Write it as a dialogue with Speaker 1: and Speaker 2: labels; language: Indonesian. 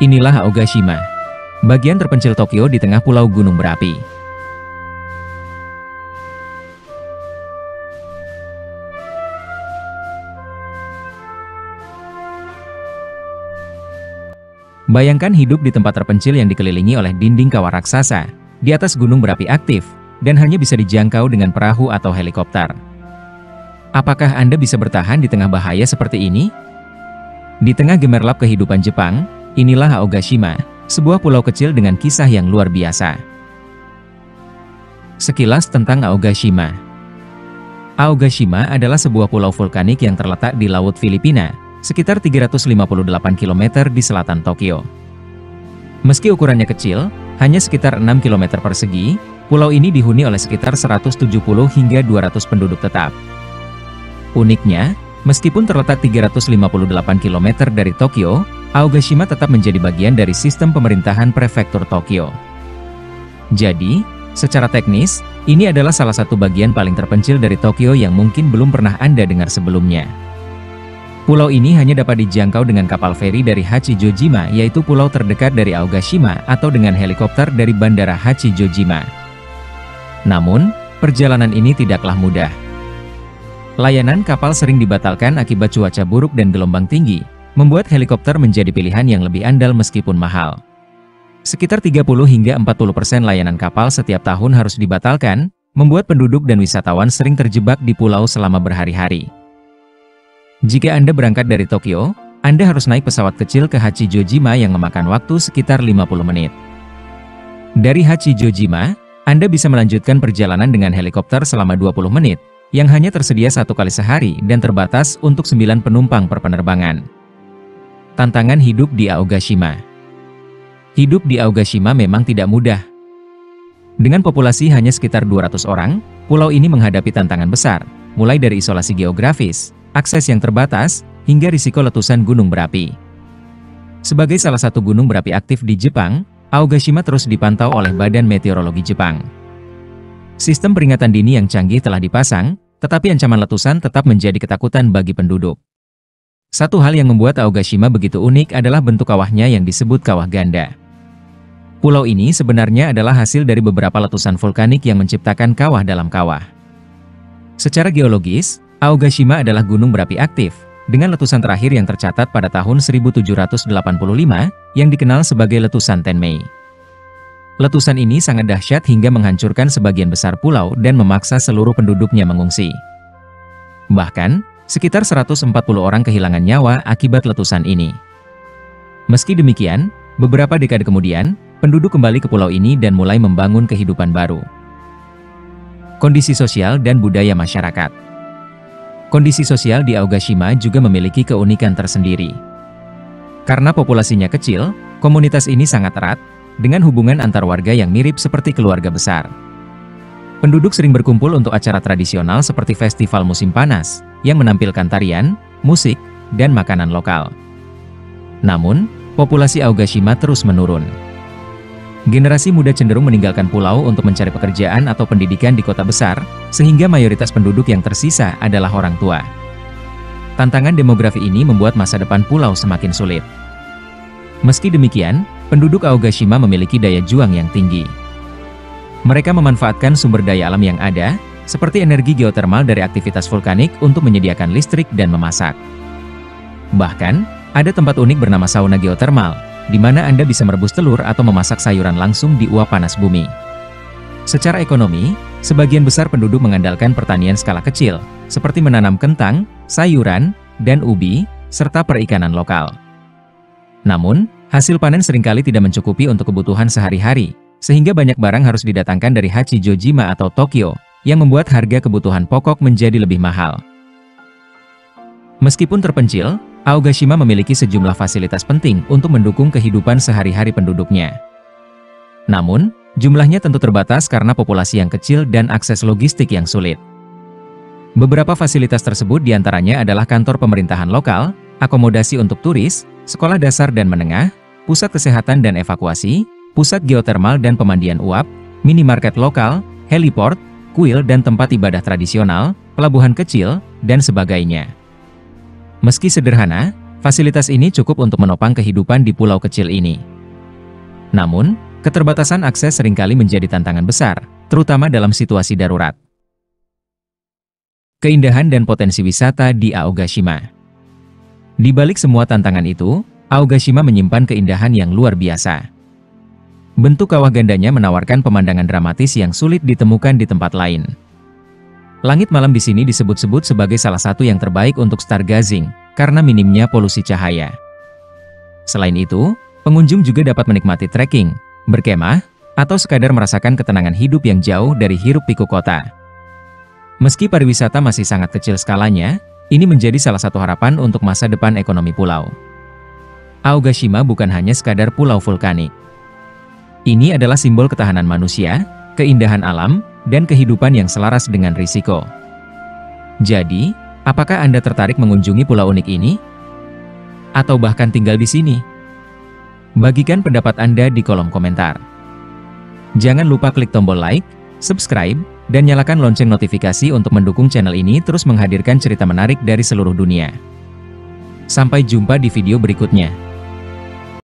Speaker 1: Inilah Aogashima, bagian terpencil Tokyo di tengah pulau gunung berapi. Bayangkan hidup di tempat terpencil yang dikelilingi oleh dinding kawah raksasa, di atas gunung berapi aktif, dan hanya bisa dijangkau dengan perahu atau helikopter. Apakah Anda bisa bertahan di tengah bahaya seperti ini? Di tengah gemerlap kehidupan Jepang, inilah Aogashima, sebuah pulau kecil dengan kisah yang luar biasa. Sekilas tentang Aogashima. Aogashima adalah sebuah pulau vulkanik yang terletak di Laut Filipina, sekitar 358 km di selatan Tokyo. Meski ukurannya kecil, hanya sekitar 6 km persegi, pulau ini dihuni oleh sekitar 170 hingga 200 penduduk tetap. Uniknya, meskipun terletak 358 km dari Tokyo, Aogashima tetap menjadi bagian dari sistem pemerintahan prefektur Tokyo. Jadi, secara teknis, ini adalah salah satu bagian paling terpencil dari Tokyo yang mungkin belum pernah Anda dengar sebelumnya. Pulau ini hanya dapat dijangkau dengan kapal feri dari Hachijojima, yaitu pulau terdekat dari Aogashima, atau dengan helikopter dari Bandara Hachijojima. Namun, perjalanan ini tidaklah mudah. Layanan kapal sering dibatalkan akibat cuaca buruk dan gelombang tinggi, membuat helikopter menjadi pilihan yang lebih andal meskipun mahal. Sekitar 30 hingga 40% layanan kapal setiap tahun harus dibatalkan, membuat penduduk dan wisatawan sering terjebak di pulau selama berhari-hari. Jika Anda berangkat dari Tokyo, Anda harus naik pesawat kecil ke Hachijojima yang memakan waktu sekitar 50 menit. Dari Hachijojima, Anda bisa melanjutkan perjalanan dengan helikopter selama 20 menit, yang hanya tersedia 1 kali sehari dan terbatas untuk 9 penumpang per penerbangan. Tantangan hidup di Aogashima. Hidup di Aogashima memang tidak mudah. Dengan populasi hanya sekitar 200 orang, pulau ini menghadapi tantangan besar, mulai dari isolasi geografis, akses yang terbatas, hingga risiko letusan gunung berapi. Sebagai salah satu gunung berapi aktif di Jepang, Aogashima terus dipantau oleh Badan Meteorologi Jepang. Sistem peringatan dini yang canggih telah dipasang, tetapi ancaman letusan tetap menjadi ketakutan bagi penduduk. Satu hal yang membuat Aogashima begitu unik adalah bentuk kawahnya yang disebut kawah ganda. Pulau ini sebenarnya adalah hasil dari beberapa letusan vulkanik yang menciptakan kawah dalam kawah. Secara geologis, Aogashima adalah gunung berapi aktif, dengan letusan terakhir yang tercatat pada tahun 1785, yang dikenal sebagai letusan Tenmei. Letusan ini sangat dahsyat hingga menghancurkan sebagian besar pulau dan memaksa seluruh penduduknya mengungsi. Bahkan, sekitar 140 orang kehilangan nyawa akibat letusan ini. Meski demikian, beberapa dekade kemudian, penduduk kembali ke pulau ini dan mulai membangun kehidupan baru. Kondisi sosial dan budaya masyarakat. Kondisi sosial di Aogashima juga memiliki keunikan tersendiri. Karena populasinya kecil, komunitas ini sangat erat, dengan hubungan antar warga yang mirip seperti keluarga besar. Penduduk sering berkumpul untuk acara tradisional seperti festival musim panas, yang menampilkan tarian, musik, dan makanan lokal. Namun, populasi Aogashima terus menurun. Generasi muda cenderung meninggalkan pulau untuk mencari pekerjaan atau pendidikan di kota besar, sehingga mayoritas penduduk yang tersisa adalah orang tua. Tantangan demografi ini membuat masa depan pulau semakin sulit. Meski demikian, penduduk Aogashima memiliki daya juang yang tinggi. Mereka memanfaatkan sumber daya alam yang ada, seperti energi geotermal dari aktivitas vulkanik untuk menyediakan listrik dan memasak. Bahkan, ada tempat unik bernama sauna geotermal, di mana Anda bisa merebus telur atau memasak sayuran langsung di uap panas bumi. Secara ekonomi, sebagian besar penduduk mengandalkan pertanian skala kecil, seperti menanam kentang, sayuran, dan ubi, serta perikanan lokal. Namun, hasil panen seringkali tidak mencukupi untuk kebutuhan sehari-hari, sehingga banyak barang harus didatangkan dari Hachijojima atau Tokyo, yang membuat harga kebutuhan pokok menjadi lebih mahal. Meskipun terpencil, Aogashima memiliki sejumlah fasilitas penting untuk mendukung kehidupan sehari-hari penduduknya. Namun, jumlahnya tentu terbatas karena populasi yang kecil dan akses logistik yang sulit. Beberapa fasilitas tersebut diantaranya adalah kantor pemerintahan lokal, akomodasi untuk turis, sekolah dasar dan menengah, pusat kesehatan dan evakuasi, pusat geotermal dan pemandian uap, minimarket lokal, heliport, kuil dan tempat ibadah tradisional, pelabuhan kecil, dan sebagainya. Meski sederhana, Fasilitas ini cukup untuk menopang kehidupan di pulau kecil ini. Namun, keterbatasan akses seringkali menjadi tantangan besar, terutama dalam situasi darurat. Keindahan dan potensi wisata di Aogashima. Di balik semua tantangan itu, Aogashima menyimpan keindahan yang luar biasa. Bentuk kawah gandanya menawarkan pemandangan dramatis yang sulit ditemukan di tempat lain. Langit malam di sini disebut-sebut sebagai salah satu yang terbaik untuk stargazing, karena minimnya polusi cahaya. Selain itu, pengunjung juga dapat menikmati trekking, berkemah, atau sekadar merasakan ketenangan hidup yang jauh dari hiruk-pikuk kota. Meski pariwisata masih sangat kecil skalanya, ini menjadi salah satu harapan untuk masa depan ekonomi pulau. Aogashima bukan hanya sekadar pulau vulkanik. Ini adalah simbol ketahanan manusia, keindahan alam, dan kehidupan yang selaras dengan risiko. Jadi, apakah Anda tertarik mengunjungi pulau unik ini? Atau bahkan tinggal di sini? Bagikan pendapat Anda di kolom komentar. Jangan lupa klik tombol like, subscribe, dan nyalakan lonceng notifikasi untuk mendukung channel ini terus menghadirkan cerita menarik dari seluruh dunia. Sampai jumpa di video berikutnya.